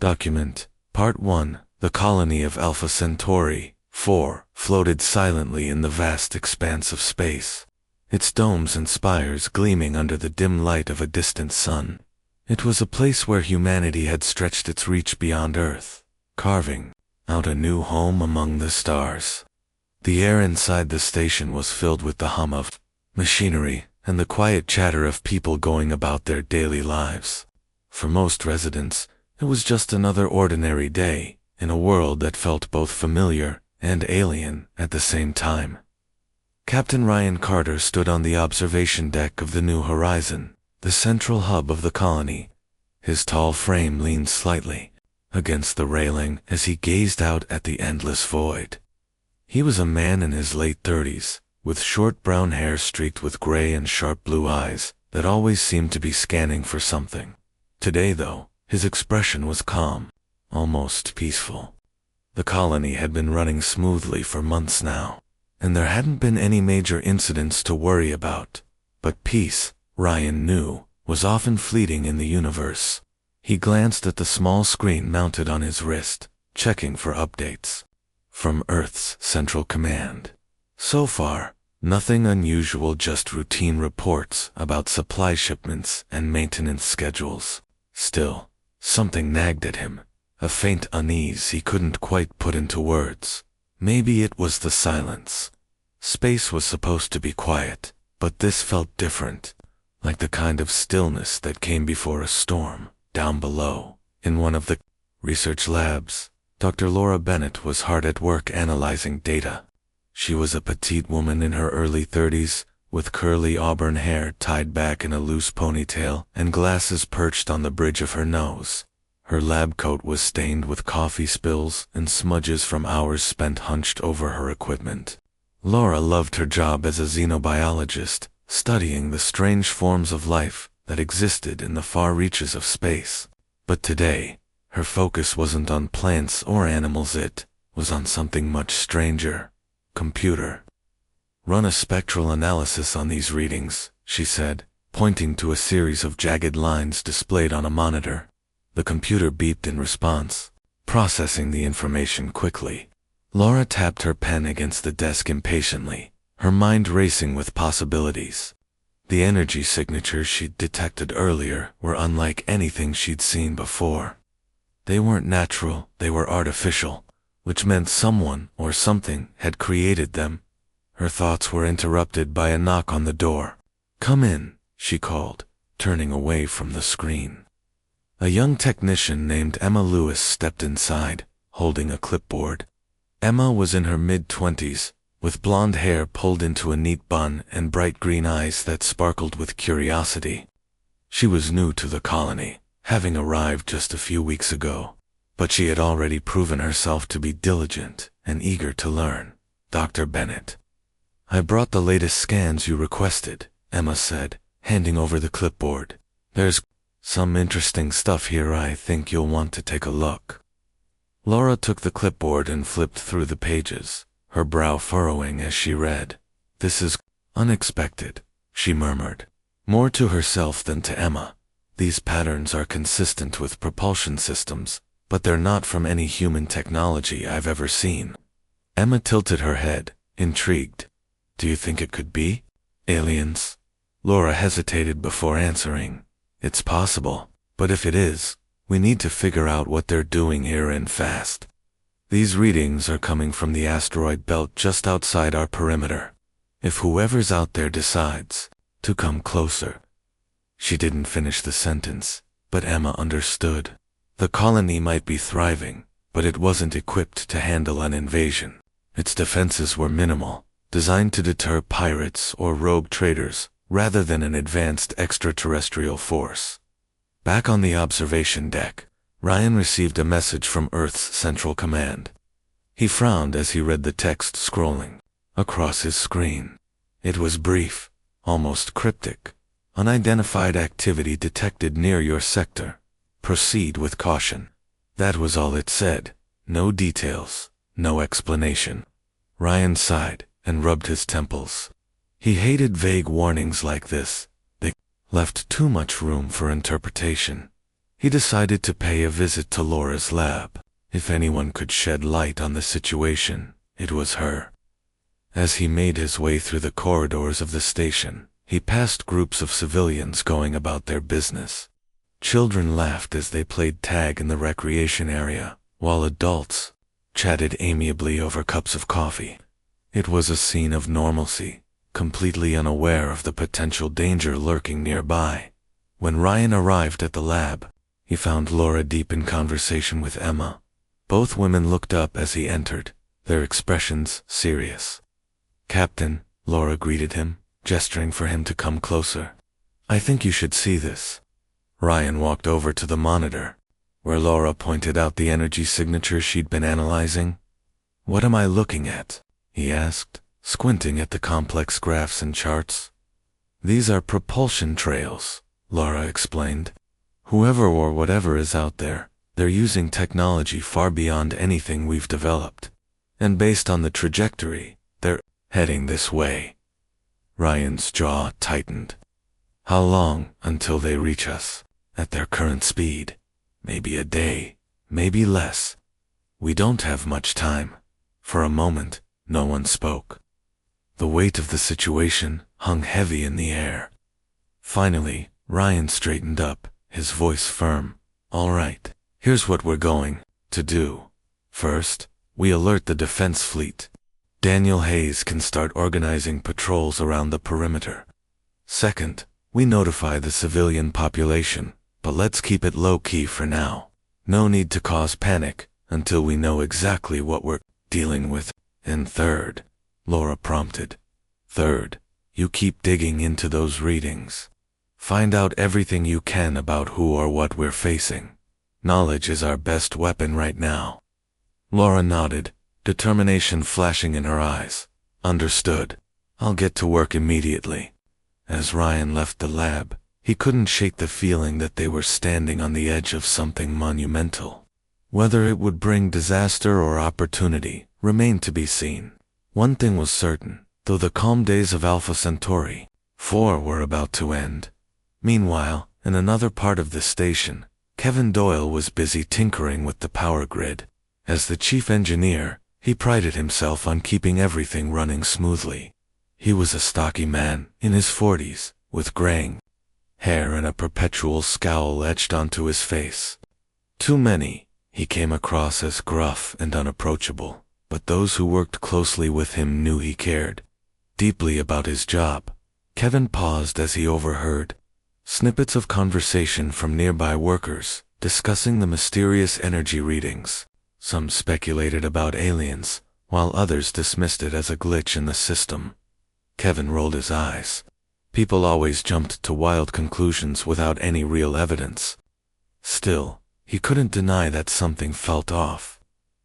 Document. Part 1. The colony of Alpha Centauri 4 floated silently in the vast expanse of space, its domes and spires gleaming under the dim light of a distant sun. It was a place where humanity had stretched its reach beyond Earth, carving out a new home among the stars. The air inside the station was filled with the hum of machinery and the quiet chatter of people going about their daily lives. For most residents, it was just another ordinary day in a world that felt both familiar and alien at the same time. Captain Ryan Carter stood on the observation deck of the New Horizon, the central hub of the colony. His tall frame leaned slightly against the railing as he gazed out at the endless void. He was a man in his late 30s, with short brown hair streaked with gray and sharp blue eyes that always seemed to be scanning for something. Today, though, his expression was calm, almost peaceful. The colony had been running smoothly for months now, and there hadn't been any major incidents to worry about. But peace, Ryan knew, was often fleeting in the universe. He glanced at the small screen mounted on his wrist, checking for updates from Earth's Central Command. So far, nothing unusual, just routine reports about supply shipments and maintenance schedules. Still, something nagged at him, a faint unease he couldn't quite put into words. Maybe it was the silence. Space was supposed to be quiet, but this felt different, like the kind of stillness that came before a storm. Down below, in one of the research labs, Dr. Laura Bennett was hard at work analyzing data. She was a petite woman in her early 30s, with curly auburn hair tied back in a loose ponytail and glasses perched on the bridge of her nose. Her lab coat was stained with coffee spills and smudges from hours spent hunched over her equipment. Laura loved her job as a xenobiologist, studying the strange forms of life that existed in the far reaches of space. But today, her focus wasn't on plants or animals, it was on something much stranger. Computer. Run a spectral analysis on these readings, she said, pointing to a series of jagged lines displayed on a monitor. The computer beeped in response, processing the information quickly. Laura tapped her pen against the desk impatiently, her mind racing with possibilities. The energy signatures she'd detected earlier were unlike anything she'd seen before. They weren't natural, they were artificial, which meant someone or something had created them. Her thoughts were interrupted by a knock on the door. "Come in," she called, turning away from the screen. A young technician named Emma Lewis stepped inside, holding a clipboard. Emma was in her mid-20s, with blonde hair pulled into a neat bun and bright green eyes that sparkled with curiosity. She was new to the colony, having arrived just a few weeks ago, but she had already proven herself to be diligent and eager to learn. "Dr. Bennett." "I brought the latest scans you requested," Emma said, handing over the clipboard. "There's some interesting stuff here. I think you'll want to take a look." Laura took the clipboard and flipped through the pages, her brow furrowing as she read. "This is unexpected," she murmured, more to herself than to Emma. "These patterns are consistent with propulsion systems, but they're not from any human technology I've ever seen." Emma tilted her head, intrigued. "Do you think it could be aliens?" Laura hesitated before answering. "It's possible, but if it is, we need to figure out what they're doing here and fast. These readings are coming from the asteroid belt just outside our perimeter. If whoever's out there decides to come closer." She didn't finish the sentence, but Emma understood. The colony might be thriving, but it wasn't equipped to handle an invasion. Its defenses were minimal, designed to deter pirates or rogue traders, rather than an advanced extraterrestrial force. Back on the observation deck, Ryan received a message from Earth's Central Command. He frowned as he read the text scrolling across his screen. It was brief, almost cryptic. "Unidentified activity detected near your sector. Proceed with caution." That was all it said. No details, no explanation. Ryan sighed and rubbed his temples. He hated vague warnings like this. They left too much room for interpretation. he decided to pay a visit to Laura's lab. If anyone could shed light on the situation, it was her. As he made his way through the corridors of the station, he passed groups of civilians going about their business. Children laughed as they played tag in the recreation area, while adults chatted amiably over cups of coffee. It was a scene of normalcy, completely unaware of the potential danger lurking nearby. When Ryan arrived at the lab, he found Laura deep in conversation with Emma. Both women looked up as he entered, their expressions serious. "Captain," Laura greeted him, gesturing for him to come closer. "I think you should see this." Ryan walked over to the monitor, where Laura pointed out the energy signature she'd been analyzing. "What am I looking at?" he asked, squinting at the complex graphs and charts. "These are propulsion trails," Laura explained. "Whoever or whatever is out there, they're using technology far beyond anything we've developed. And based on the trajectory, they're heading this way." Ryan's jaw tightened. "How long until they reach us? At their current speed? Maybe a day, maybe less. We don't have much time." For a moment, no one spoke. The weight of the situation hung heavy in the air. Finally, Ryan straightened up, his voice firm. "All right, here's what we're going to do. First, we alert the defense fleet. Daniel Hayes can start organizing patrols around the perimeter. Second, we notify the civilian population, but let's keep it low-key for now. No need to cause panic until we know exactly what we're dealing with. And third," Laura prompted, "third, you keep digging into those readings. Find out everything you can about who or what we're facing. Knowledge is our best weapon right now." Laura nodded, determination flashing in her eyes. "Understood. I'll get to work immediately." As Ryan left the lab, he couldn't shake the feeling that they were standing on the edge of something monumental. Whether it would bring disaster or opportunity remained to be seen. One thing was certain, though the calm days of Alpha Centauri 4 were about to end. Meanwhile, in another part of the station, Kevin Doyle was busy tinkering with the power grid. As the chief engineer, he prided himself on keeping everything running smoothly. He was a stocky man, in his 40s, with graying hair and a perpetual scowl etched onto his face. Too many, he came across as gruff and unapproachable, but those who worked closely with him knew he cared deeply about his job. Kevin paused as he overheard snippets of conversation from nearby workers, discussing the mysterious energy readings. Some speculated about aliens, while others dismissed it as a glitch in the system. Kevin rolled his eyes. People always jumped to wild conclusions without any real evidence. Still, he couldn't deny that something felt off.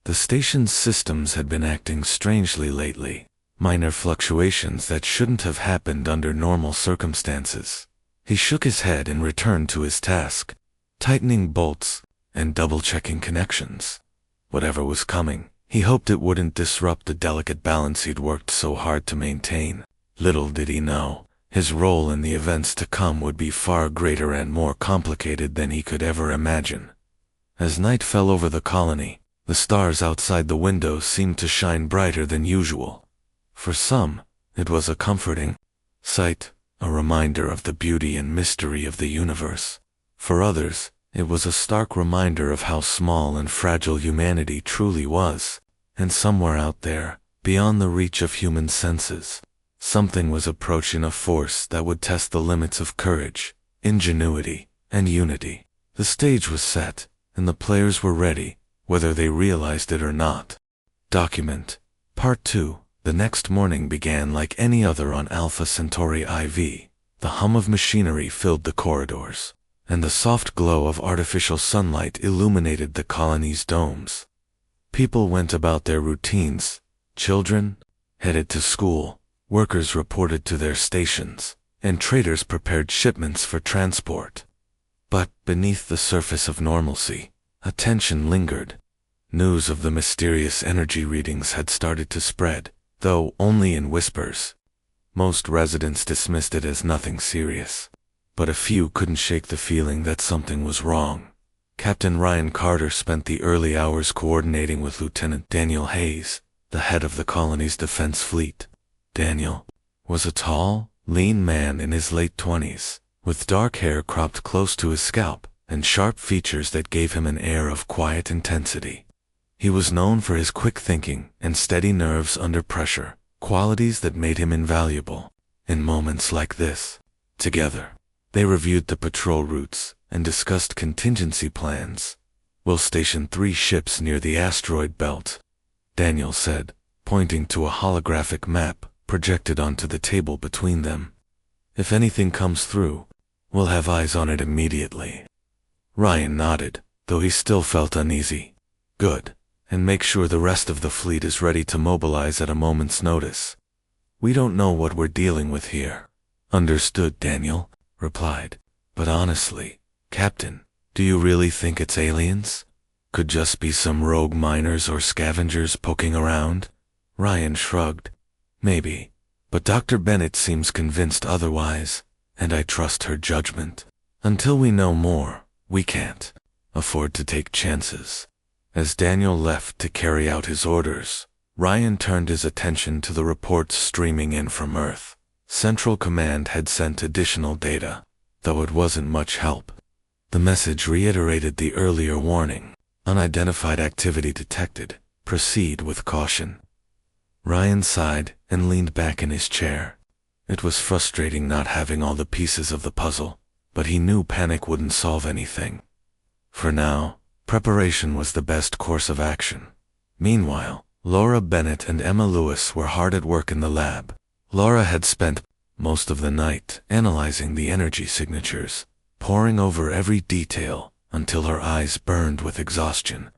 The station's systems had been acting strangely lately, minor fluctuations that shouldn't have happened under normal circumstances. He shook his head and returned to his task, tightening bolts and double-checking connections. Whatever was coming, he hoped it wouldn't disrupt the delicate balance he'd worked so hard to maintain. Little did he know, his role in the events to come would be far greater and more complicated than he could ever imagine. As night fell over the colony, the stars outside the windows seemed to shine brighter than usual. For some, it was a comforting sight, a reminder of the beauty and mystery of the universe. For others, it was a stark reminder of how small and fragile humanity truly was, and somewhere out there, beyond the reach of human senses, something was approaching a force that would test the limits of courage, ingenuity, and unity. The stage was set, and the players were ready, whether they realized it or not. Document Part 2. The next morning began like any other on Alpha Centauri IV. The hum of machinery filled the corridors, and the soft glow of artificial sunlight illuminated the colony's domes. People went about their routines. Children headed to school, workers reported to their stations, and traders prepared shipments for transport. But beneath the surface of normalcy, a tension lingered. News of the mysterious energy readings had started to spread, though only in whispers. Most residents dismissed it as nothing serious, but a few couldn't shake the feeling that something was wrong. Captain Ryan Carter spent the early hours coordinating with Lieutenant Daniel Hayes, the head of the colony's defense fleet. Daniel was a tall, lean man in his late 20s, with dark hair cropped close to his scalp and sharp features that gave him an air of quiet intensity. He was known for his quick thinking and steady nerves under pressure, qualities that made him invaluable in moments like this. Together, they reviewed the patrol routes and discussed contingency plans. "We'll station 3 ships near the asteroid belt," Daniel said, pointing to a holographic map projected onto the table between them. "If anything comes through, we'll have eyes on it immediately." Ryan nodded, though he still felt uneasy. "Good, and make sure the rest of the fleet is ready to mobilize at a moment's notice. We don't know what we're dealing with here." "Understood," Daniel replied. "But honestly, Captain, do you really think it's aliens? Could just be some rogue miners or scavengers poking around?" Ryan shrugged. "Maybe, but Dr. Bennett seems convinced otherwise, and I trust her judgment. Until we know more, we can't afford to take chances." As Daniel left to carry out his orders, Ryan turned his attention to the reports streaming in from Earth. Central Command had sent additional data, though it wasn't much help. The message reiterated the earlier warning: unidentified activity detected. Proceed with caution. Ryan sighed and leaned back in his chair. It was frustrating not having all the pieces of the puzzle, but he knew panic wouldn't solve anything. For now, preparation was the best course of action. Meanwhile, Laura Bennett and Emma Lewis were hard at work in the lab. Laura had spent most of the night analyzing the energy signatures, poring over every detail until her eyes burned with exhaustion.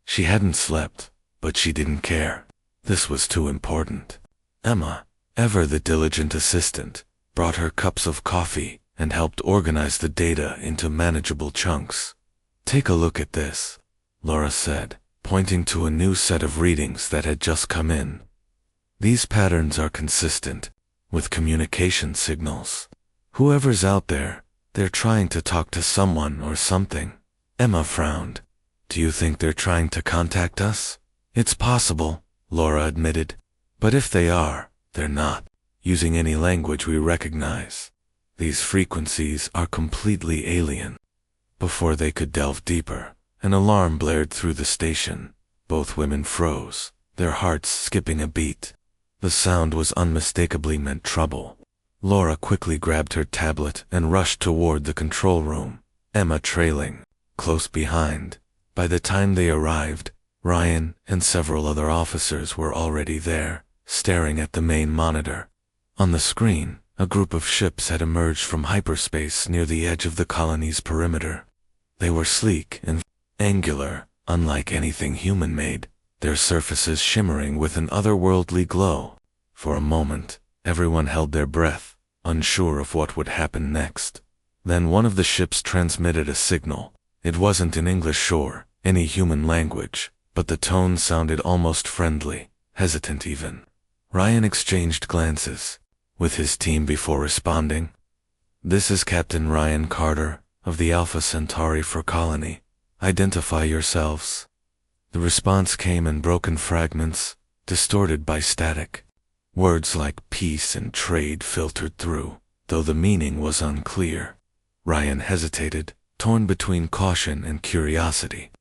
She hadn't slept, but she didn't care. This was too important. Emma, ever the diligent assistant, brought her cups of coffee and helped organize the data into manageable chunks. "Take a look at this," Laura said, pointing to a new set of readings that had just come in. "These patterns are consistent with communication signals. Whoever's out there, they're trying to talk to someone or something." Emma frowned. "Do you think they're trying to contact us?" "It's possible," Laura admitted. "But if they are, they're not using any language we recognize. These frequencies are completely alien." Before they could delve deeper, an alarm blared through the station. Both women froze, their hearts skipping a beat. The sound was unmistakably meant trouble. Laura quickly grabbed her tablet and rushed toward the control room, Emma trailing close behind. By the time they arrived, Ryan and several other officers were already there, staring at the main monitor. On the screen, a group of ships had emerged from hyperspace near the edge of the colony's perimeter. They were sleek and angular, unlike anything human-made, their surfaces shimmering with an otherworldly glow. For a moment, everyone held their breath, unsure of what would happen next. Then one of the ships transmitted a signal. It wasn't in English or any human language, but the tone sounded almost friendly, hesitant even. Ryan exchanged glances with his team before responding. "This is Captain Ryan Carter of the Alpha Centauri for Colony. Identify yourselves." The response came in broken fragments, distorted by static. Words like peace and trade filtered through, though the meaning was unclear. Ryan hesitated, torn between caution and curiosity.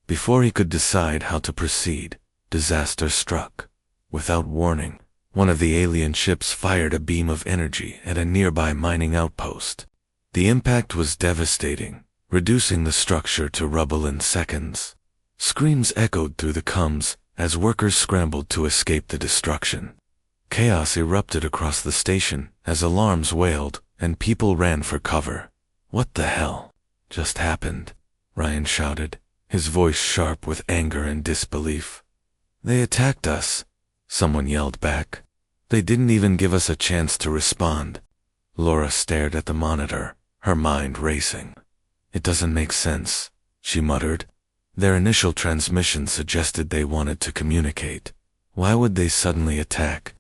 Before he could decide how to proceed, disaster struck. Without warning, one of the alien ships fired a beam of energy at a nearby mining outpost. The impact was devastating, reducing the structure to rubble in seconds. Screams echoed through the comms as workers scrambled to escape the destruction. Chaos erupted across the station as alarms wailed and people ran for cover. "What the hell just happened?" Ryan shouted, his voice sharp with anger and disbelief. "They attacked us," someone yelled back. "They didn't even give us a chance to respond." Laura stared at the monitor, her mind racing. "It doesn't make sense," she muttered. "Their initial transmission suggested they wanted to communicate. Why would they suddenly attack?"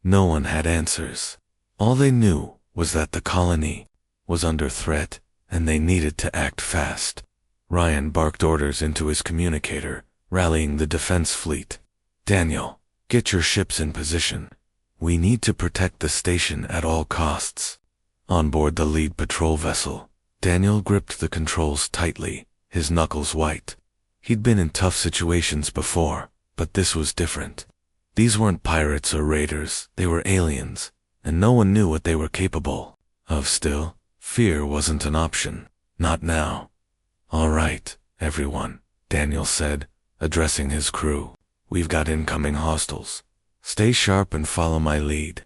No one had answers. All they knew was that the colony was under threat, and they needed to act fast. Ryan barked orders into his communicator, rallying the defense fleet. Daniel, get your ships in position. We need to protect the station at all costs. On board the lead patrol vessel, Daniel gripped the controls tightly, his knuckles white. He'd been in tough situations before, but this was different. These weren't pirates or raiders, they were aliens, and no one knew what they were capable of. Still, fear wasn't an option. Not now. All right, everyone, Daniel said, addressing his crew. We've got incoming hostiles. Stay sharp and follow my lead.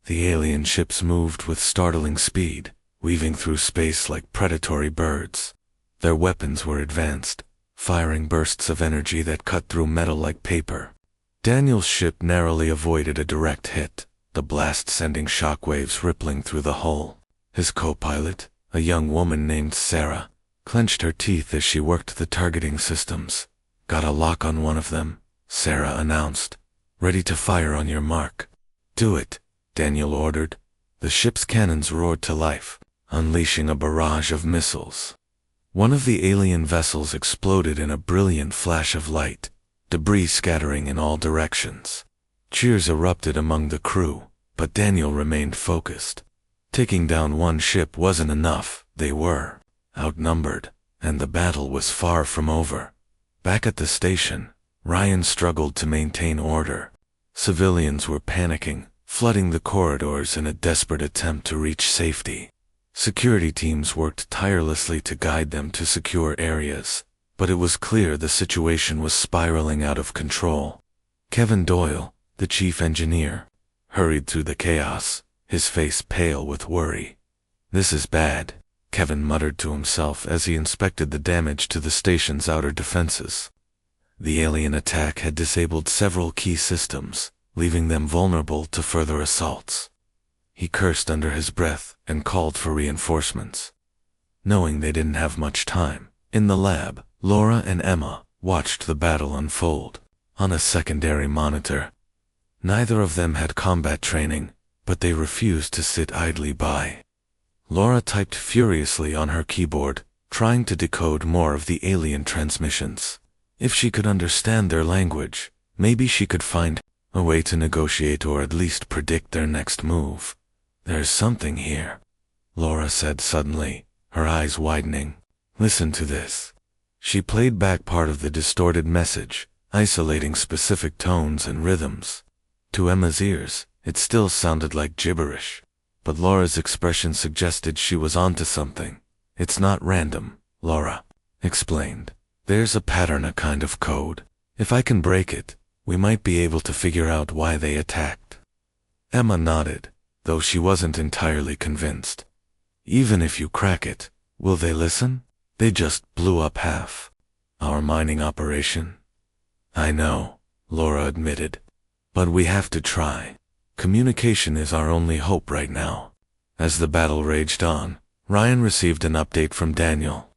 The alien ships moved with startling speed, weaving through space like predatory birds. Their weapons were advanced, firing bursts of energy that cut through metal like paper. Daniel's ship narrowly avoided a direct hit, the blast sending shockwaves rippling through the hull. His co-pilot, a young woman named Sarah, clenched her teeth as she worked the targeting systems. Got a lock on one of them, Sarah announced. Ready to fire on your mark. Do it, Daniel ordered. The ship's cannons roared to life, unleashing a barrage of missiles. One of the alien vessels exploded in a brilliant flash of light, debris scattering in all directions. Cheers erupted among the crew, but Daniel remained focused. Taking down one ship wasn't enough. They were outnumbered, and the battle was far from over. Back at the station, Ryan struggled to maintain order. Civilians were panicking, flooding the corridors in a desperate attempt to reach safety. Security teams worked tirelessly to guide them to secure areas, but it was clear the situation was spiraling out of control. Kevin Doyle, the chief engineer, hurried through the chaos, his face pale with worry. This is bad, Kevin muttered to himself as he inspected the damage to the station's outer defenses. The alien attack had disabled several key systems, leaving them vulnerable to further assaults. He cursed under his breath and called for reinforcements. Knowing they didn't have much time, in the lab, Laura and Emma watched the battle unfold on a secondary monitor. Neither of them had combat training, but they refused to sit idly by. Laura typed furiously on her keyboard, trying to decode more of the alien transmissions. If she could understand their language, maybe she could find a way to negotiate or at least predict their next move. There's something here, Laura said suddenly, her eyes widening. Listen to this. She played back part of the distorted message, isolating specific tones and rhythms. To Emma's ears, it still sounded like gibberish, but Laura's expression suggested she was onto something. It's not random, Laura explained. There's a pattern, a kind of code. If I can break it, we might be able to figure out why they attacked. Emma nodded, though she wasn't entirely convinced. Even if you crack it, will they listen? They just blew up half our mining operation. I know, Laura admitted, but we have to try. Communication is our only hope right now. As the battle raged on, Ryan received an update from Daniel.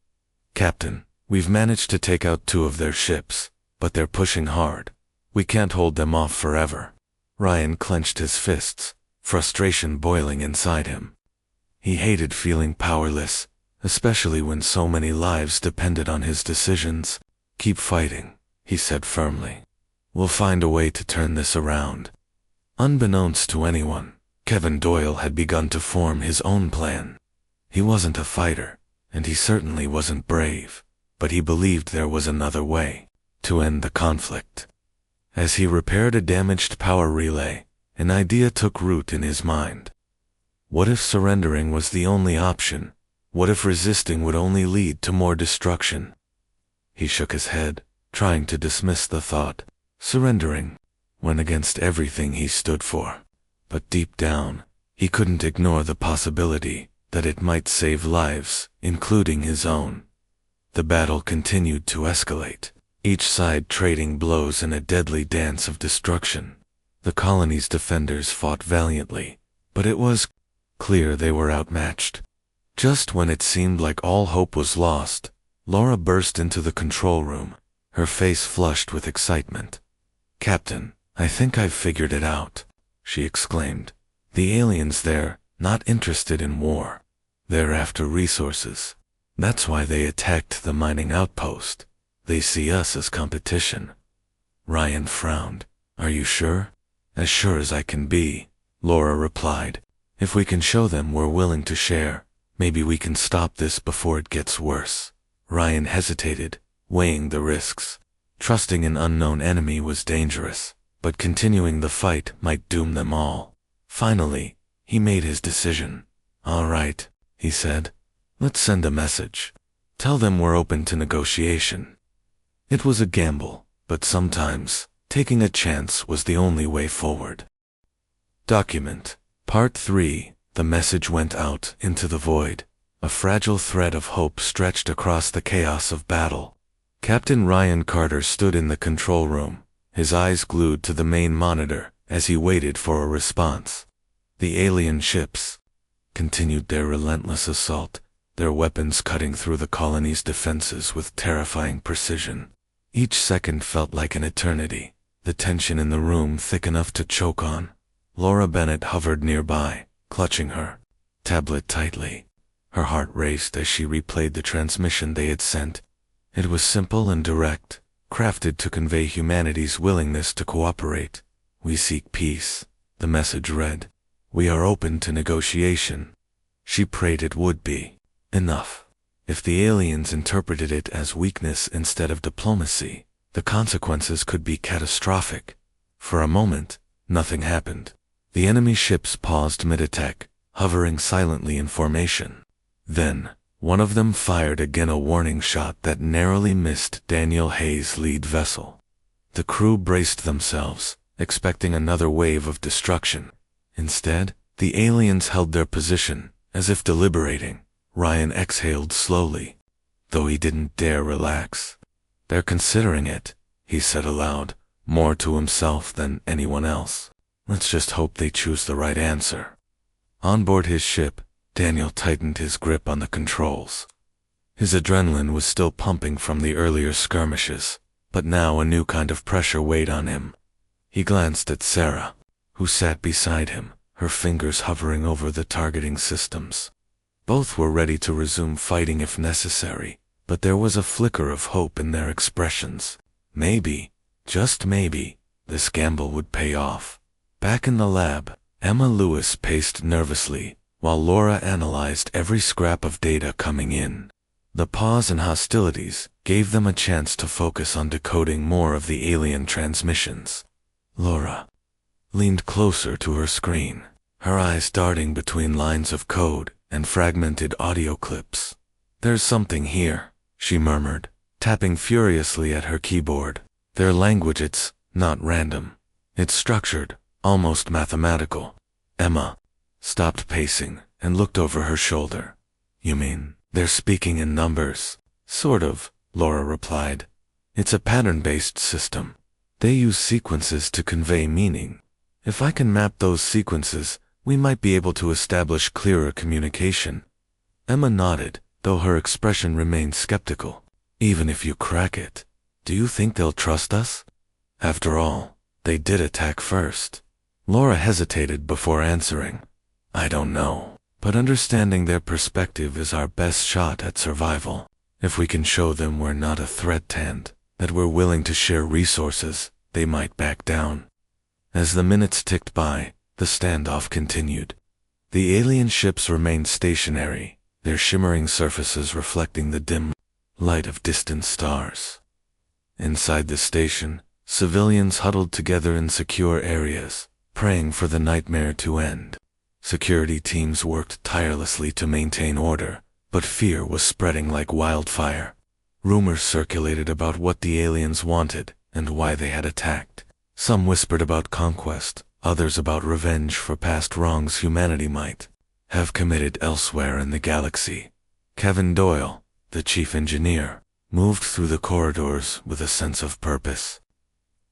Captain, we've managed to take out 2 of their ships, but they're pushing hard. We can't hold them off forever. Ryan clenched his fists, frustration boiling inside him. He hated feeling powerless, especially when so many lives depended on his decisions. Keep fighting, he said firmly. We'll find a way to turn this around. Unbeknownst to anyone, Kevin Doyle had begun to form his own plan. He wasn't a fighter, and he certainly wasn't brave, but he believed there was another way to end the conflict. As he repaired a damaged power relay, an idea took root in his mind. What if surrendering was the only option? What if resisting would only lead to more destruction? He shook his head, trying to dismiss the thought. Surrendering went against everything he stood for. But deep down, he couldn't ignore the possibility that it might save lives, including his own. The battle continued to escalate, each side trading blows in a deadly dance of destruction. The colony's defenders fought valiantly, but it was clear they were outmatched. Just when it seemed like all hope was lost, Laura burst into the control room, her face flushed with excitement. Captain, I think I've figured it out, she exclaimed. The aliens there, not interested in war. They're after resources. That's why they attacked the mining outpost. They see us as competition. Ryan frowned. Are you sure? As sure as I can be, Laura replied. If we can show them we're willing to share, maybe we can stop this before it gets worse. Ryan hesitated, weighing the risks. Trusting an unknown enemy was dangerous, but continuing the fight might doom them all. Finally, he made his decision. All right, he said. Let's send a message. Tell them we're open to negotiation. It was a gamble, but sometimes, taking a chance was the only way forward. Document. Part 3. The message went out into the void. A fragile thread of hope stretched across the chaos of battle. Captain Ryan Carter stood in the control room, his eyes glued to the main monitor as he waited for a response. The alien ships continued their relentless assault, their weapons cutting through the colony's defenses with terrifying precision. Each second felt like an eternity, the tension in the room thick enough to choke on. Laura Bennett hovered nearby, clutching her tablet tightly. Her heart raced as she replayed the transmission they had sent. It was simple and direct, crafted to convey humanity's willingness to cooperate. We seek peace, the message read. We are open to negotiation. She prayed it would be enough. If the aliens interpreted it as weakness instead of diplomacy, the consequences could be catastrophic. For a moment, nothing happened. The enemy ships paused mid-attack, hovering silently in formation. Then, one of them fired again, a warning shot that narrowly missed Daniel Hayes' lead vessel. The crew braced themselves, expecting another wave of destruction. Instead, the aliens held their position, as if deliberating. Ryan exhaled slowly, though he didn't dare relax. They're considering it, he said aloud, more to himself than anyone else. Let's just hope they choose the right answer. On board his ship, Daniel tightened his grip on the controls. His adrenaline was still pumping from the earlier skirmishes, but now a new kind of pressure weighed on him. He glanced at Sarah, who sat beside him, her fingers hovering over the targeting systems. Both were ready to resume fighting if necessary, but there was a flicker of hope in their expressions. Maybe, just maybe, this gamble would pay off. Back in the lab, Emma Lewis paced nervously, while Laura analyzed every scrap of data coming in. The pause in hostilities gave them a chance to focus on decoding more of the alien transmissions. Laura leaned closer to her screen, her eyes darting between lines of code and fragmented audio clips. There's something here, she murmured, tapping furiously at her keyboard. Their language, it's not random. It's structured, almost mathematical. Emma stopped pacing and looked over her shoulder. You mean, they're speaking in numbers? Sort of, Laura replied. It's a pattern-based system. They use sequences to convey meaning. If I can map those sequences, we might be able to establish clearer communication. Emma nodded, though her expression remained skeptical. Even if you crack it, do you think they'll trust us? After all, they did attack first. Laura hesitated before answering. I don't know, but understanding their perspective is our best shot at survival. If we can show them we're not a threat and that we're willing to share resources, they might back down. As the minutes ticked by, the standoff continued. The alien ships remained stationary, their shimmering surfaces reflecting the dim light of distant stars. Inside the station, civilians huddled together in secure areas, praying for the nightmare to end. Security teams worked tirelessly to maintain order, but fear was spreading like wildfire. Rumors circulated about what the aliens wanted and why they had attacked. Some whispered about conquest, others about revenge for past wrongs humanity might have committed elsewhere in the galaxy. Kevin Doyle, the chief engineer, moved through the corridors with a sense of purpose.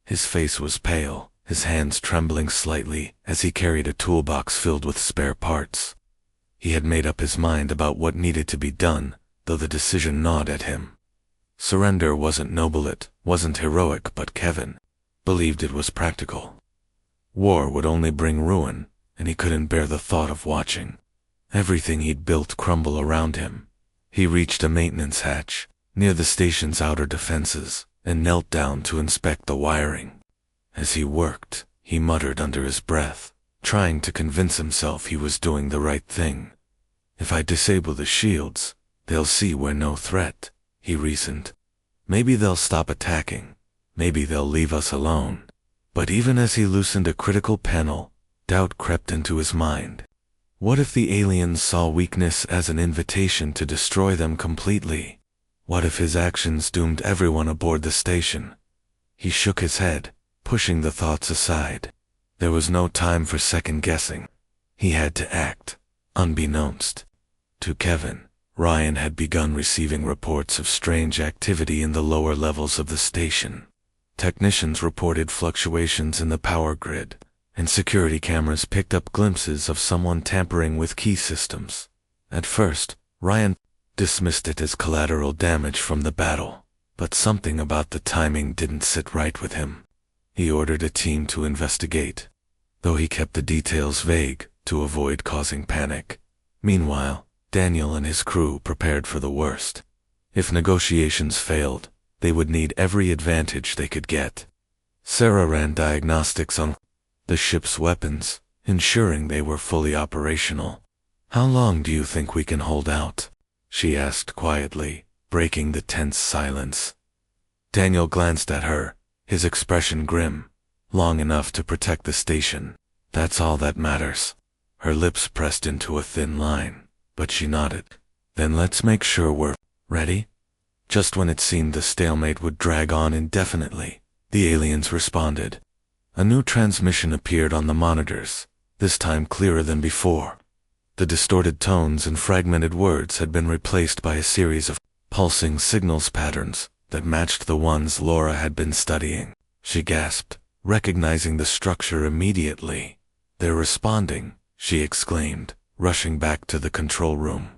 His face was pale, his hands trembling slightly as he carried a toolbox filled with spare parts. He had made up his mind about what needed to be done, though the decision gnawed at him. Surrender wasn't noble, it wasn't heroic, but Kevin believed it was practical. War would only bring ruin, and he couldn't bear the thought of watching everything he'd built crumble around him. He reached a maintenance hatch near the station's outer defenses and knelt down to inspect the wiring. As he worked, he muttered under his breath, trying to convince himself he was doing the right thing. If I disable the shields, they'll see we're no threat, he reasoned. Maybe they'll stop attacking. Maybe they'll leave us alone. But even as he loosened a critical panel, doubt crept into his mind. What if the aliens saw weakness as an invitation to destroy them completely? What if his actions doomed everyone aboard the station? He shook his head, pushing the thoughts aside. There was no time for second-guessing. He had to act. Unbeknownst to Kevin, Ryan had begun receiving reports of strange activity in the lower levels of the station. Technicians reported fluctuations in the power grid, and security cameras picked up glimpses of someone tampering with key systems. At first, Ryan dismissed it as collateral damage from the battle, but something about the timing didn't sit right with him. He ordered a team to investigate, though he kept the details vague to avoid causing panic. Meanwhile, Daniel and his crew prepared for the worst. If negotiations failed, they would need every advantage they could get. Sarah ran diagnostics on the ship's weapons, ensuring they were fully operational. "How long do you think we can hold out?" she asked quietly, breaking the tense silence. Daniel glanced at her, his expression grim. "Long enough to protect the station. That's all that matters." Her lips pressed into a thin line, but she nodded. "Then let's make sure we're ready." Just when it seemed the stalemate would drag on indefinitely, the aliens responded. A new transmission appeared on the monitors, this time clearer than before. The distorted tones and fragmented words had been replaced by a series of pulsing signals patterns that matched the ones Laura had been studying. She gasped, recognizing the structure immediately. "They're responding," she exclaimed, rushing back to the control room.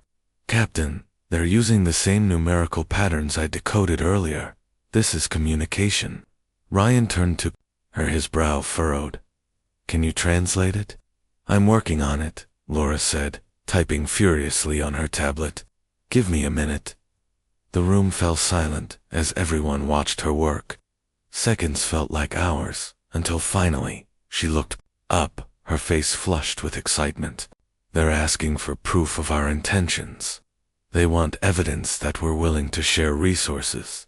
"Captain, they're using the same numerical patterns I decoded earlier. This is communication." Ryan turned to her, his brow furrowed. "Can you translate it?" "I'm working on it," Laura said, typing furiously on her tablet. "Give me a minute." The room fell silent as everyone watched her work. Seconds felt like hours, until finally, she looked up, her face flushed with excitement. "They're asking for proof of our intentions. They want evidence that we're willing to share resources."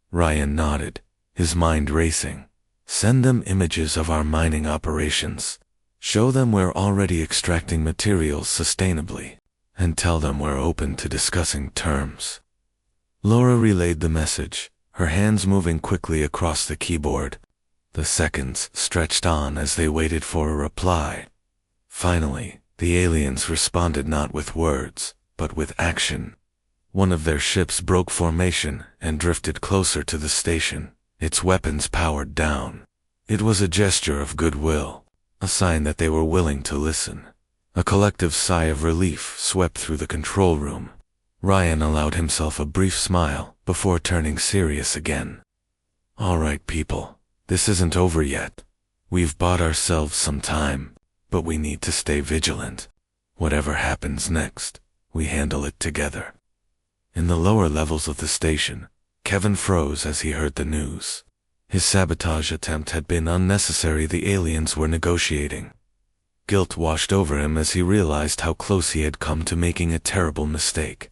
Ryan nodded, his mind racing. "Send them images of our mining operations. Show them we're already extracting materials sustainably, and tell them we're open to discussing terms." Laura relayed the message, her hands moving quickly across the keyboard. The seconds stretched on as they waited for a reply. Finally, the aliens responded not with words, but with action. One of their ships broke formation and drifted closer to the station, its weapons powered down. It was a gesture of goodwill, a sign that they were willing to listen. A collective sigh of relief swept through the control room. Ryan allowed himself a brief smile before turning serious again. "All right, people, this isn't over yet. We've bought ourselves some time, but we need to stay vigilant. Whatever happens next, we handle it together." In the lower levels of the station, Kevin froze as he heard the news. His sabotage attempt had been unnecessary. The aliens were negotiating. Guilt washed over him as he realized how close he had come to making a terrible mistake.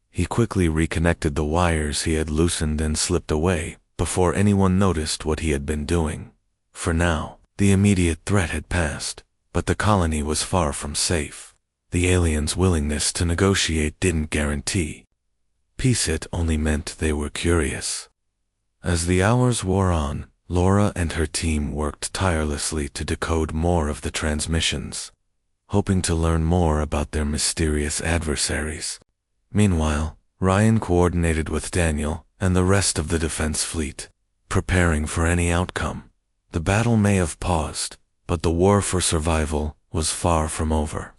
He quickly reconnected the wires he had loosened and slipped away before anyone noticed what he had been doing. For now, the immediate threat had passed, but the colony was far from safe. The aliens' willingness to negotiate didn't guarantee peace, it only meant they were curious. As the hours wore on, Laura and her team worked tirelessly to decode more of the transmissions, hoping to learn more about their mysterious adversaries. Meanwhile, Ryan coordinated with Daniel and the rest of the defense fleet, preparing for any outcome. The battle may have paused, but the war for survival was far from over.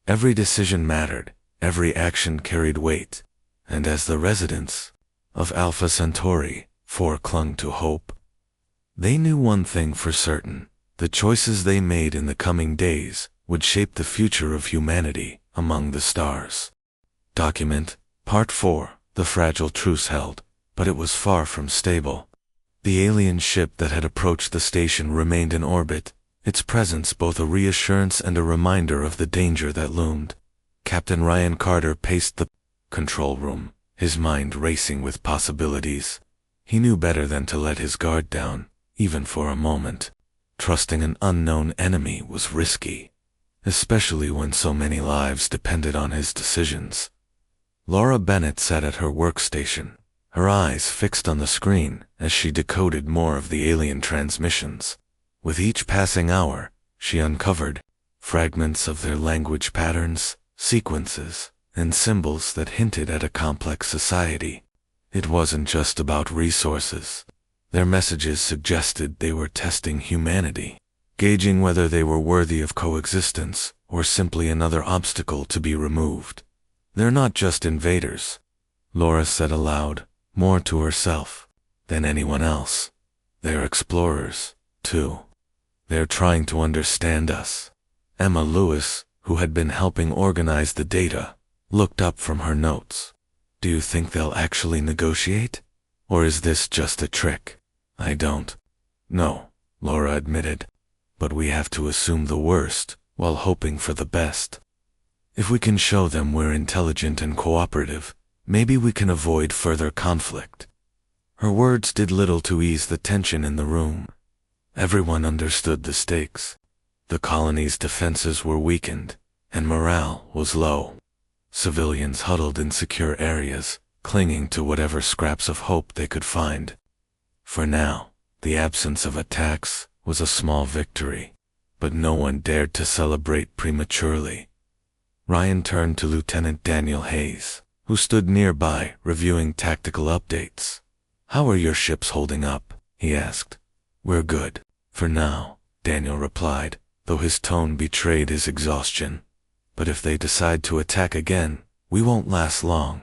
Every decision mattered, every action carried weight, and as the residents of Alpha Centauri 4 clung to hope, they knew one thing for certain: the choices they made in the coming days would shape the future of humanity among the stars. Document Part 4. The fragile truce held, but it was far from stable. The alien ship that had approached the station remained in orbit, its presence both a reassurance and a reminder of the danger that loomed. Captain Ryan Carter paced the control room, his mind racing with possibilities. He knew better than to let his guard down, even for a moment. Trusting an unknown enemy was risky, especially when so many lives depended on his decisions. Laura Bennett sat at her workstation, her eyes fixed on the screen as she decoded more of the alien transmissions. With each passing hour, she uncovered fragments of their language patterns, sequences, and symbols that hinted at a complex society. It wasn't just about resources. Their messages suggested they were testing humanity, gauging whether they were worthy of coexistence or simply another obstacle to be removed. They're not just invaders, Laura said aloud, more to herself than anyone else. They're explorers, too. They're trying to understand us. Emma Lewis, who had been helping organize the data, looked up from her notes. Do you think they'll actually negotiate? Or is this just a trick? I don't know, Laura admitted. But we have to assume the worst while hoping for the best. If we can show them we're intelligent and cooperative, maybe we can avoid further conflict. Her words did little to ease the tension in the room. Everyone understood the stakes. The colony's defenses were weakened, and morale was low. Civilians huddled in secure areas, clinging to whatever scraps of hope they could find. For now, the absence of attacks was a small victory, but no one dared to celebrate prematurely. Ryan turned to Lieutenant Daniel Hayes, who stood nearby reviewing tactical updates. How are your ships holding up? He asked. We're good, for now, Daniel replied, though his tone betrayed his exhaustion. But if they decide to attack again, we won't last long.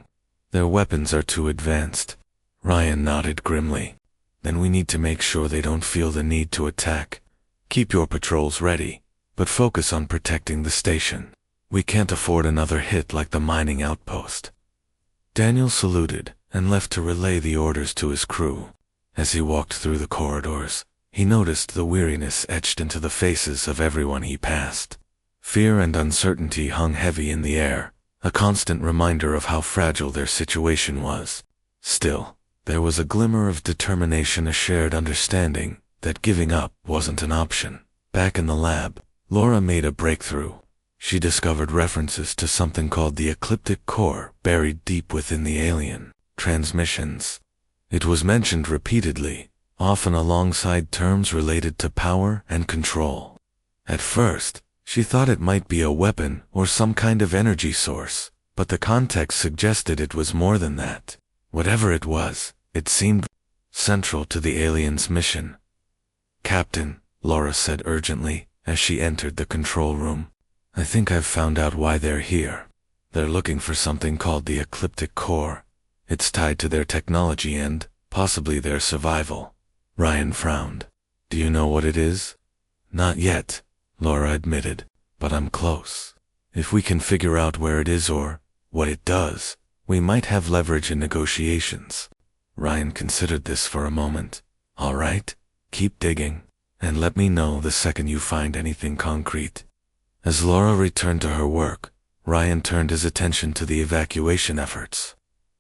Their weapons are too advanced. Ryan nodded grimly. Then we need to make sure they don't feel the need to attack. Keep your patrols ready, but focus on protecting the station. We can't afford another hit like the mining outpost. Daniel saluted and left to relay the orders to his crew. As he walked through the corridors, he noticed the weariness etched into the faces of everyone he passed. Fear and uncertainty hung heavy in the air, a constant reminder of how fragile their situation was. Still, there was a glimmer of determination, a shared understanding that giving up wasn't an option. Back in the lab, Laura made a breakthrough. She discovered references to something called the ecliptic core buried deep within the alien transmissions. It was mentioned repeatedly, often alongside terms related to power and control. At first, she thought it might be a weapon or some kind of energy source, but the context suggested it was more than that. Whatever it was, it seemed central to the alien's mission. Captain, Laura said urgently as she entered the control room. I think I've found out why they're here. They're looking for something called the ecliptic core. It's tied to their technology and, possibly, their survival. Ryan frowned. Do you know what it is? Not yet, Laura admitted, but I'm close. If we can figure out where it is or what it does, we might have leverage in negotiations. Ryan considered this for a moment. All right, keep digging, and let me know the second you find anything concrete. As Laura returned to her work, Ryan turned his attention to the evacuation efforts.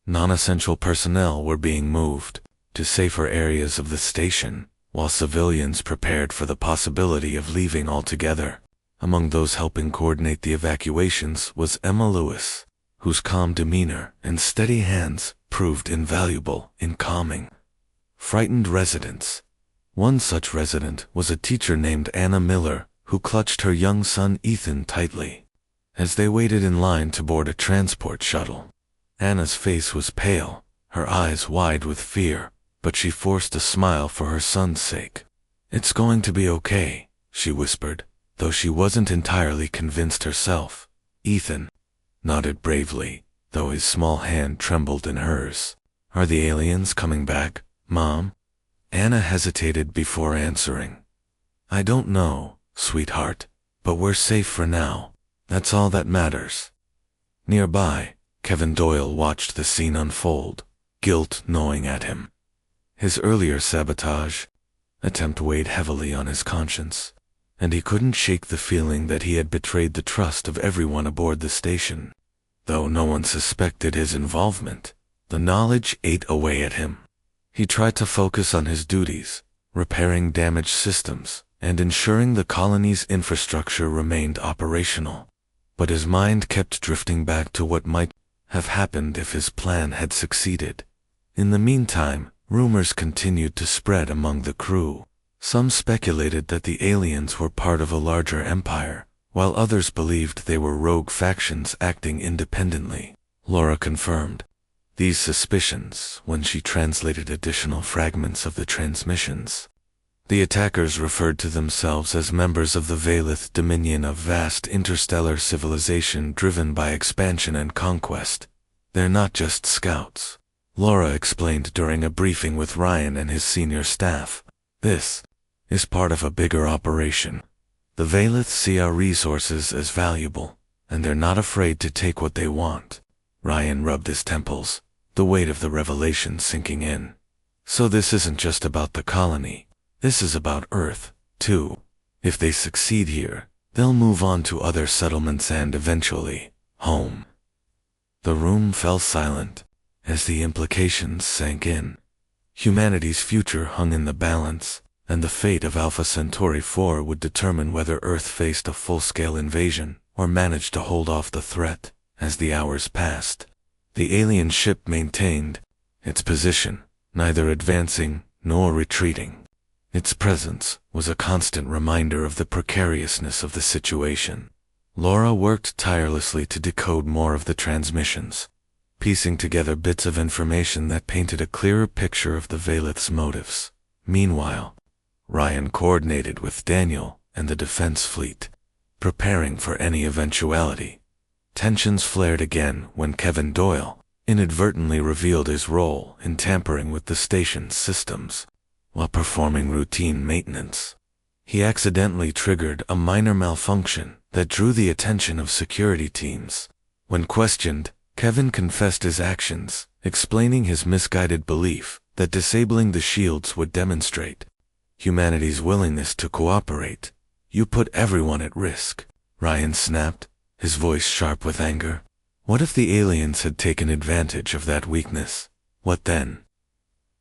Non-essential personnel were being moved to safer areas of the station, while civilians prepared for the possibility of leaving altogether. Among those helping coordinate the evacuations was Emma Lewis, whose calm demeanor and steady hands proved invaluable in calming frightened residents. One such resident was a teacher named Anna Miller, who clutched her young son Ethan tightly as they waited in line to board a transport shuttle. Anna's face was pale, her eyes wide with fear, but she forced a smile for her son's sake. It's going to be okay, she whispered, though she wasn't entirely convinced herself. Ethan nodded bravely, though his small hand trembled in hers. Are the aliens coming back, Mom? Anna hesitated before answering. I don't know, sweetheart, but we're safe for now. That's all that matters. Nearby, Kevin Doyle watched the scene unfold, guilt gnawing at him. His earlier sabotage attempt weighed heavily on his conscience, and he couldn't shake the feeling that he had betrayed the trust of everyone aboard the station. Though no one suspected his involvement, the knowledge ate away at him. He tried to focus on his duties, repairing damaged systems, and ensuring the colony's infrastructure remained operational. But his mind kept drifting back to what might have happened if his plan had succeeded. In the meantime, rumors continued to spread among the crew. Some speculated that the aliens were part of a larger empire, while others believed they were rogue factions acting independently. Laura confirmed these suspicions when she translated additional fragments of the transmissions. The attackers referred to themselves as members of the Valith Dominion, of vast interstellar civilization driven by expansion and conquest. They're not just scouts, Laura explained during a briefing with Ryan and his senior staff. This is part of a bigger operation. The Valith see our resources as valuable, and they're not afraid to take what they want. Ryan rubbed his temples, the weight of the revelation sinking in. So this isn't just about the colony. This is about Earth, too. If they succeed here, they'll move on to other settlements and eventually, home. The room fell silent as the implications sank in. Humanity's future hung in the balance, and the fate of Alpha Centauri 4 would determine whether Earth faced a full-scale invasion or managed to hold off the threat. As the hours passed, the alien ship maintained its position, neither advancing nor retreating. Its presence was a constant reminder of the precariousness of the situation. Laura worked tirelessly to decode more of the transmissions, piecing together bits of information that painted a clearer picture of the Valith's motives. Meanwhile, Ryan coordinated with Daniel and the defense fleet, preparing for any eventuality. Tensions flared again when Kevin Doyle inadvertently revealed his role in tampering with the station's systems. While performing routine maintenance, he accidentally triggered a minor malfunction that drew the attention of security teams. When questioned, Kevin confessed his actions, explaining his misguided belief that disabling the shields would demonstrate humanity's willingness to cooperate. You put everyone at risk, Ryan snapped, his voice sharp with anger. What if the aliens had taken advantage of that weakness? What then?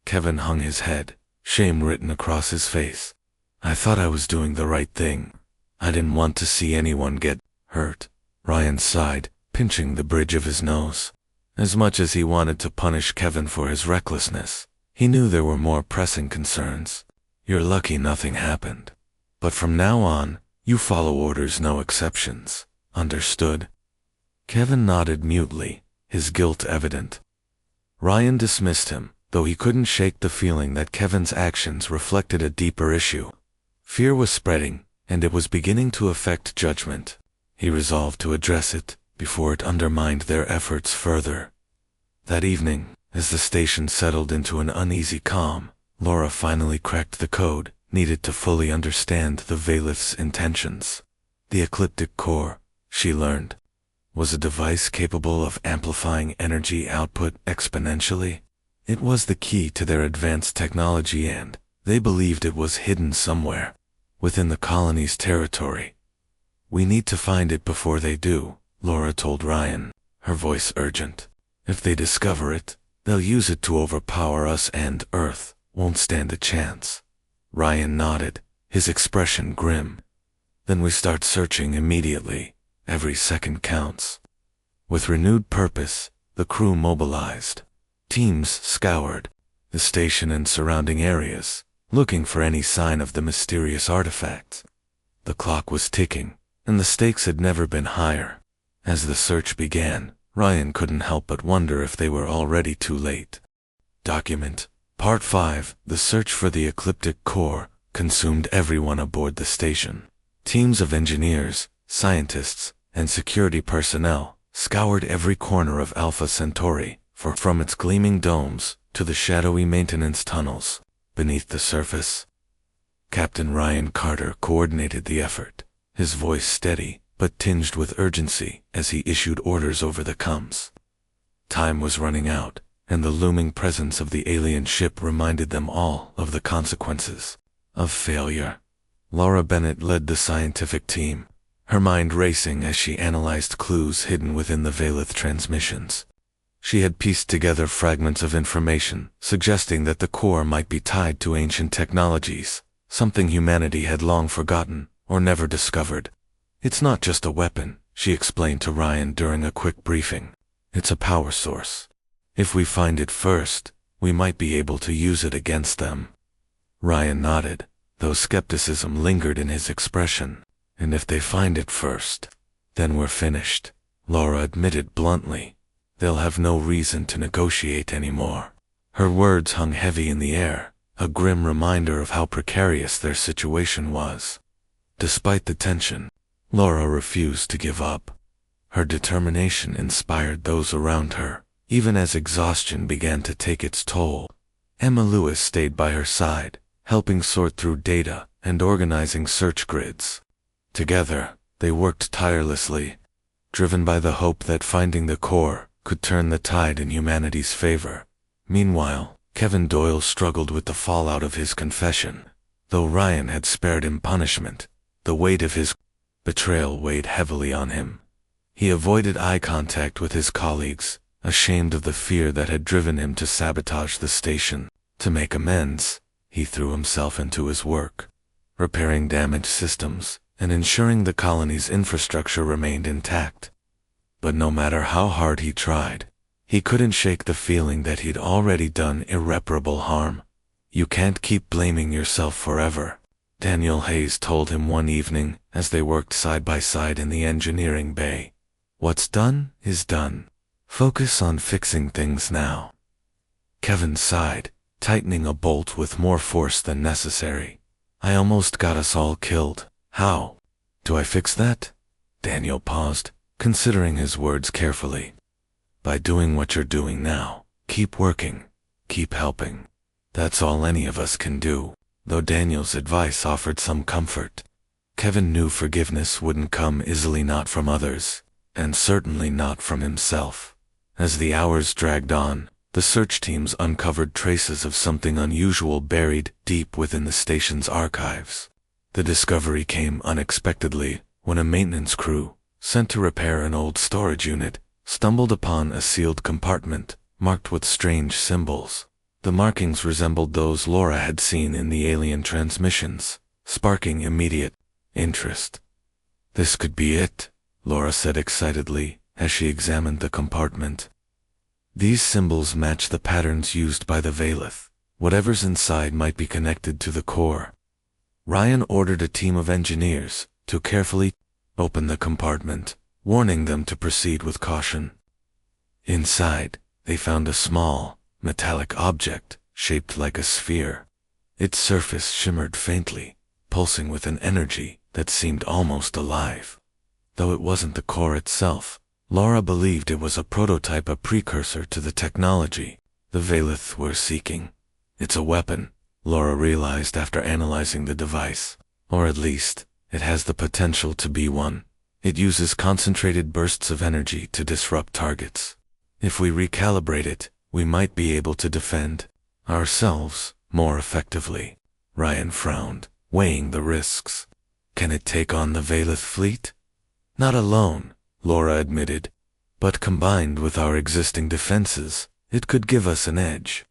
Kevin hung his head, shame written across his face. I thought I was doing the right thing. I didn't want to see anyone get hurt. Ryan sighed, pinching the bridge of his nose. As much as he wanted to punish Kevin for his recklessness, he knew there were more pressing concerns. You're lucky nothing happened. But from now on, you follow orders, no exceptions. Understood? Kevin nodded mutely, his guilt evident. Ryan dismissed him, though he couldn't shake the feeling that Kevin's actions reflected a deeper issue. Fear was spreading, and it was beginning to affect judgment. He resolved to address it before it undermined their efforts further. That evening, as the station settled into an uneasy calm, Laura finally cracked the code needed to fully understand the Valith's intentions. The ecliptic core, she learned, was a device capable of amplifying energy output exponentially. It was the key to their advanced technology, and they believed it was hidden somewhere within the colony's territory. We need to find it before they do, Laura told Ryan, her voice urgent. If they discover it, they'll use it to overpower us, and Earth won't stand a chance. Ryan nodded, his expression grim. Then we start searching immediately. Every second counts. With renewed purpose, the crew mobilized. Teams scoured the station and surrounding areas, looking for any sign of the mysterious artifact. The clock was ticking, and the stakes had never been higher. As the search began, Ryan couldn't help but wonder if they were already too late. Document Part 5. The search for the ecliptic core consumed everyone aboard the station. Teams of engineers, scientists, and security personnel scoured every corner of Alpha Centauri, from its gleaming domes to the shadowy maintenance tunnels beneath the surface. Captain Ryan Carter coordinated the effort, his voice steady but tinged with urgency as he issued orders over the comms. Time was running out, and the looming presence of the alien ship reminded them all of the consequences of failure. Laura Bennett led the scientific team, her mind racing as she analyzed clues hidden within the Valith transmissions. She had pieced together fragments of information, suggesting that the core might be tied to ancient technologies, something humanity had long forgotten or never discovered. "It's not just a weapon," she explained to Ryan during a quick briefing. "It's a power source. If we find it first, we might be able to use it against them." Ryan nodded, though skepticism lingered in his expression. "And if they find it first, then we're finished," Laura admitted bluntly. "They'll have no reason to negotiate anymore." Her words hung heavy in the air, a grim reminder of how precarious their situation was. Despite the tension, Laura refused to give up. Her determination inspired those around her, even as exhaustion began to take its toll. Emma Lewis stayed by her side, helping sort through data and organizing search grids. Together, they worked tirelessly, driven by the hope that finding the core could turn the tide in humanity's favor. Meanwhile, Kevin Doyle struggled with the fallout of his confession. Though Ryan had spared him punishment, the weight of his betrayal weighed heavily on him. He avoided eye contact with his colleagues, ashamed of the fear that had driven him to sabotage the station. To make amends, he threw himself into his work, repairing damaged systems and ensuring the colony's infrastructure remained intact. But no matter how hard he tried, he couldn't shake the feeling that he'd already done irreparable harm. "You can't keep blaming yourself forever," Daniel Hayes told him one evening as they worked side by side in the engineering bay. "What's done is done. Focus on fixing things now." Kevin sighed, tightening a bolt with more force than necessary. "I almost got us all killed. How do I fix that?" Daniel paused, considering his words carefully. "By doing what you're doing now. Keep working. Keep helping. That's all any of us can do." Though Daniel's advice offered some comfort, Kevin knew forgiveness wouldn't come easily, not from others, and certainly not from himself. As the hours dragged on, the search teams uncovered traces of something unusual buried deep within the station's archives. The discovery came unexpectedly when a maintenance crew, sent to repair an old storage unit, stumbled upon a sealed compartment marked with strange symbols. The markings resembled those Laura had seen in the alien transmissions, sparking immediate interest. "This could be it," Laura said excitedly as she examined the compartment. "These symbols match the patterns used by the Valith. Whatever's inside might be connected to the core." Ryan ordered a team of engineers to carefully open the compartment, warning them to proceed with caution. Inside, they found a small, metallic object shaped like a sphere. Its surface shimmered faintly, pulsing with an energy that seemed almost alive. Though it wasn't the core itself, Laura believed it was a prototype, a precursor to the technology the Valith were seeking. "It's a weapon," Laura realized after analyzing the device. "Or at least, it has the potential to be one. It uses concentrated bursts of energy to disrupt targets. If we recalibrate it, we might be able to defend ourselves more effectively." Ryan frowned, weighing the risks. "Can it take on the Valith fleet?" "Not alone," Laura admitted, "but combined with our existing defenses, it could give us an edge.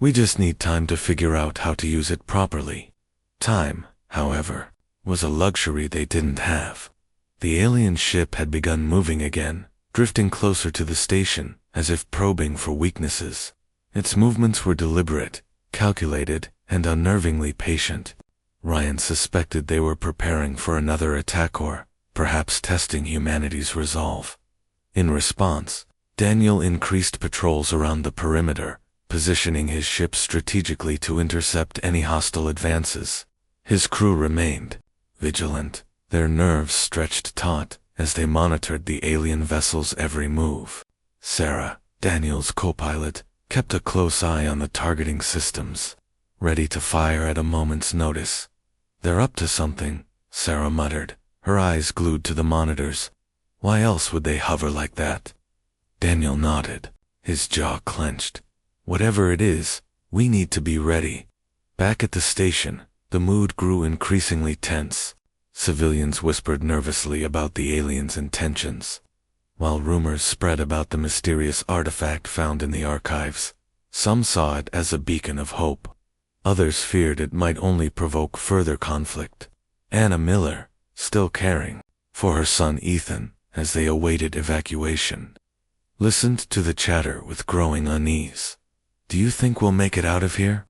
We just need time to figure out how to use it properly." Time, however, was a luxury they didn't have. The alien ship had begun moving again, drifting closer to the station, as if probing for weaknesses. Its movements were deliberate, calculated, and unnervingly patient. Ryan suspected they were preparing for another attack or, perhaps, testing humanity's resolve. In response, Daniel increased patrols around the perimeter, positioning his ship strategically to intercept any hostile advances. His crew remained vigilant, their nerves stretched taut as they monitored the alien vessel's every move. Sarah, Daniel's co-pilot, kept a close eye on the targeting systems, ready to fire at a moment's notice. "They're up to something," Sarah muttered, her eyes glued to the monitors. "Why else would they hover like that?" Daniel nodded, His jaw clenched. Whatever it is, we need to be ready. Back at the station, the mood grew increasingly tense. Civilians whispered nervously about the aliens' intentions, while rumors spread about the mysterious artifact found in the archives. Some saw it as a beacon of hope. Others feared it might only provoke further conflict. Anna Miller, still caring for her son Ethan as they awaited evacuation, listened to the chatter with growing unease. "Do you think we'll make it out of here?"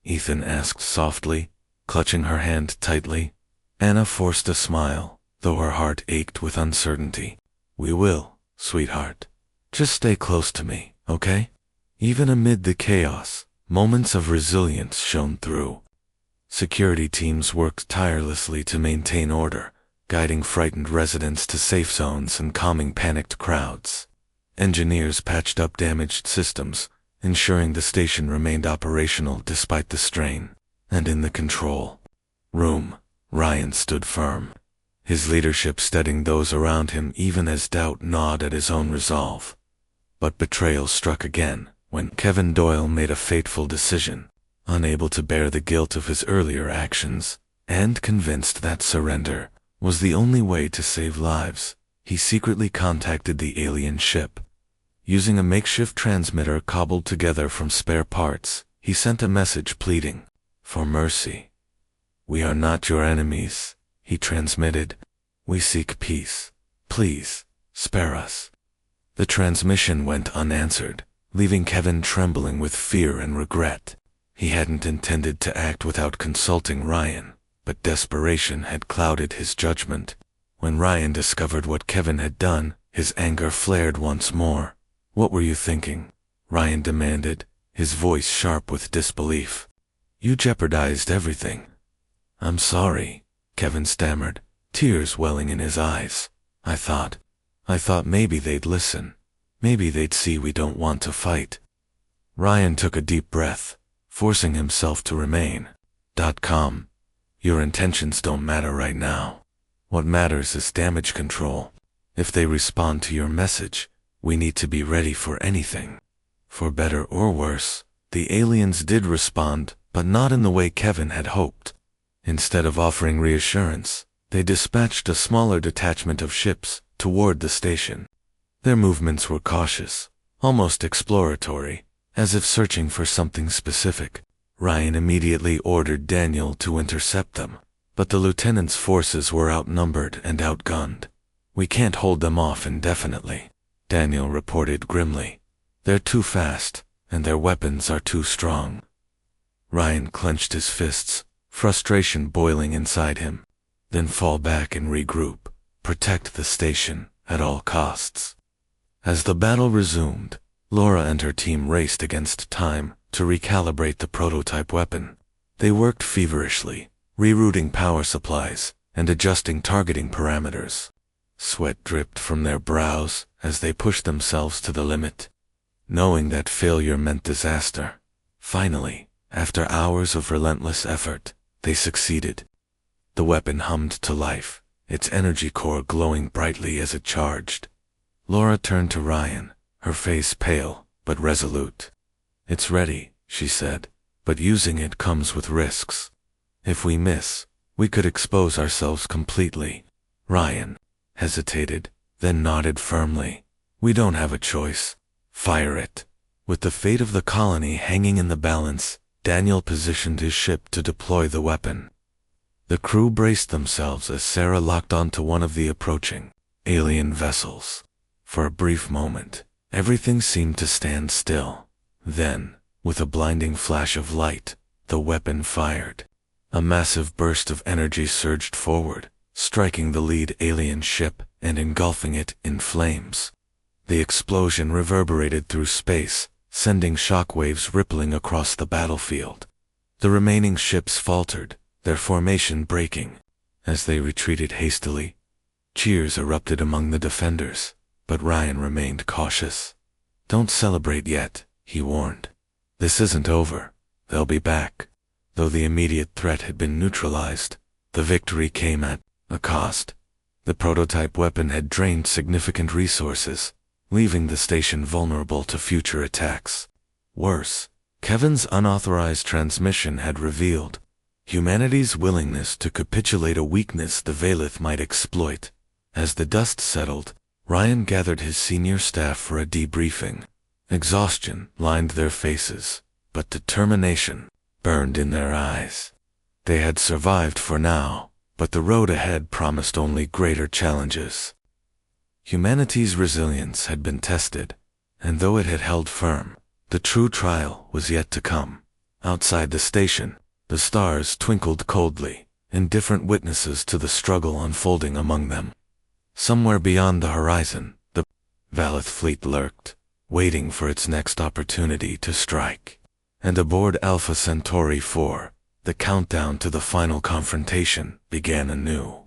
Ethan asked softly, clutching her hand tightly. Anna forced a smile, though her heart ached with uncertainty. "We will, sweetheart. Just stay close to me, okay?" Even amid the chaos, moments of resilience shone through. Security teams worked tirelessly to maintain order, guiding frightened residents to safe zones and calming panicked crowds. Engineers patched up damaged systems, ensuring the station remained operational despite the strain. And in the control room, Ryan stood firm, his leadership steadying those around him even as doubt gnawed at his own resolve. But betrayal struck again when Kevin Doyle made a fateful decision. Unable to bear the guilt of his earlier actions, and convinced that surrender was the only way to save lives, he secretly contacted the alien ship. Using a makeshift transmitter cobbled together from spare parts, he sent a message pleading for mercy. "We are not your enemies," he transmitted. "We seek peace. Please, spare us." The transmission went unanswered, leaving Kevin trembling with fear and regret. He hadn't intended to act without consulting Ryan, but desperation had clouded his judgment. When Ryan discovered what Kevin had done, his anger flared once more. "What were you thinking?" Ryan demanded, his voice sharp with disbelief. "You jeopardized everything." "I'm sorry," Kevin stammered, tears welling in his eyes. I thought maybe they'd listen. Maybe they'd see we don't want to fight." Ryan took a deep breath, forcing himself to remain. "Com. Your intentions don't matter right now. What matters is damage control. If they respond to your message, we need to be ready for anything." For better or worse, the aliens did respond, but not in the way Kevin had hoped. Instead of offering reassurance, they dispatched a smaller detachment of ships toward the station. Their movements were cautious, almost exploratory, as if searching for something specific. Ryan immediately ordered Daniel to intercept them, but the lieutenant's forces were outnumbered and outgunned. "We can't hold them off indefinitely," Daniel reported grimly. "They're too fast, and their weapons are too strong." Ryan clenched his fists, frustration boiling inside him. "Then fall back and regroup. Protect the station at all costs." As the battle resumed, Laura and her team raced against time to recalibrate the prototype weapon. They worked feverishly, rerouting power supplies and adjusting targeting parameters. Sweat dripped from their brows as they pushed themselves to the limit, knowing that failure meant disaster. Finally, after hours of relentless effort, they succeeded. The weapon hummed to life, its energy core glowing brightly as it charged. Laura turned to Ryan, her face pale but resolute. "It's ready," she said, "but using it comes with risks. If we miss, we could expose ourselves completely." Ryan hesitated, then nodded firmly. "We don't have a choice. Fire it." With the fate of the colony hanging in the balance, Daniel positioned his ship to deploy the weapon. The crew braced themselves as Sarah locked onto one of the approaching alien vessels. For a brief moment, everything seemed to stand still. Then, with a blinding flash of light, the weapon fired. A massive burst of energy surged forward, striking the lead alien ship and engulfing it in flames. The explosion reverberated through space, sending shockwaves rippling across the battlefield. The remaining ships faltered, their formation breaking. As they retreated hastily, cheers erupted among the defenders, but Ryan remained cautious. "Don't celebrate yet," he warned. "This isn't over. They'll be back." Though the immediate threat had been neutralized, the victory came at a cost. The prototype weapon had drained significant resources, leaving the station vulnerable to future attacks. Worse, Kevin's unauthorized transmission had revealed humanity's willingness to capitulate, a weakness the Valith might exploit. As the dust settled, Ryan gathered his senior staff for a debriefing. Exhaustion lined their faces, but determination burned in their eyes. They had survived for now, but the road ahead promised only greater challenges. Humanity's resilience had been tested, and though it had held firm, the true trial was yet to come. Outside the station, the stars twinkled coldly, indifferent witnesses to the struggle unfolding among them. Somewhere beyond the horizon, the Valith fleet lurked, waiting for its next opportunity to strike. And aboard Alpha Centauri 4, the countdown to the final confrontation began anew.